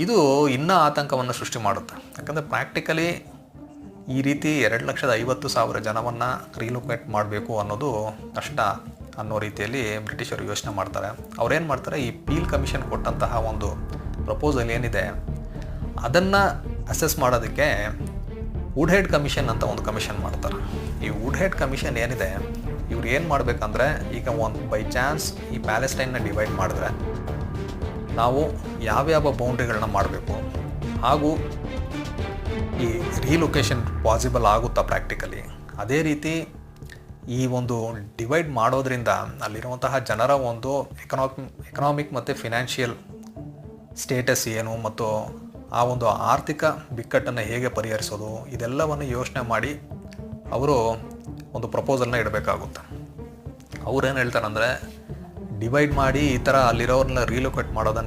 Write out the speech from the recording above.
ಇದು ಇನ್ನೂ ಆತಂಕವನ್ನು ಸೃಷ್ಟಿ ಮಾಡುತ್ತೆ. ಯಾಕಂದರೆ ಪ್ರಾಕ್ಟಿಕಲಿ ಈ ರೀತಿ 2,50,000 ಜನವನ್ನು ರೀಲೊಕೇಟ್ ಮಾಡಬೇಕು ಅನ್ನೋದು ಕಷ್ಟ ಅನ್ನೋ ರೀತಿಯಲ್ಲಿ ಬ್ರಿಟಿಷರು ಯೋಚನೆ ಮಾಡ್ತಾರೆ. ಅವ್ರೇನು ಮಾಡ್ತಾರೆ, ಈ ಪೀಲ್ ಕಮಿಷನ್ ಕೊಟ್ಟಂತಹ ಒಂದು ಪ್ರಪೋಸಲ್ ಏನಿದೆ ಅದನ್ನು ಅಸೆಸ್ ಮಾಡೋದಕ್ಕೆ ವುಡ್ಹೆಡ್ ಕಮಿಷನ್ ಅಂತ ಒಂದು ಕಮಿಷನ್ ಮಾಡ್ತಾರೆ. ಈ ವುಡ್ಹೆಡ್ ಕಮಿಷನ್ ಏನಿದೆ, ಇವ್ರು ಏನು ಮಾಡಬೇಕಂದ್ರೆ, ಈಗ ಒಂದು ಬೈ ಚಾನ್ಸ್ ಈ ಪ್ಯಾಲೆಸ್ಟೈನ್ನ ಡಿವೈಡ್ ಮಾಡಿದ್ರೆ ನಾವು ಯಾವ್ಯಾವ ಬೌಂಡ್ರಿಗಳನ್ನ ಮಾಡಬೇಕು, ಹಾಗೂ ಈ ರೀಲೊಕೇಶನ್ ಪಾಸಿಬಲ್ ಆಗುತ್ತಾ ಪ್ರಾಕ್ಟಿಕಲಿ, ಅದೇ ರೀತಿ ಈ ಒಂದು ಡಿವೈಡ್ ಮಾಡೋದ್ರಿಂದ ಅಲ್ಲಿರುವಂತಹ ಜನರ ಒಂದು ಎಕನಾಮಿಕ್ ಮತ್ತು ಫಿನಾನ್ಷಿಯಲ್ ಸ್ಟೇಟಸ್ ಏನು, ಮತ್ತು ಆ ಒಂದು ಆರ್ಥಿಕ ಬಿಕ್ಕಟ್ಟನ್ನು ಹೇಗೆ ಪರಿಹರಿಸೋದು, ಇದೆಲ್ಲವನ್ನು ಯೋಚನೆ ಮಾಡಿ ಅವರು ಒಂದು ಪ್ರಪೋಸಲ್ನ ಇಡಬೇಕಾಗುತ್ತೆ. ಅವ್ರೇನು ಹೇಳ್ತಾರಂದರೆ, ಡಿವೈಡ್ ಮಾಡಿ ಈ ಥರ ಅಲ್ಲಿರೋರನ್ನ ರೀಲೊಕೇಟ್ ಮಾಡೋದನ್ನು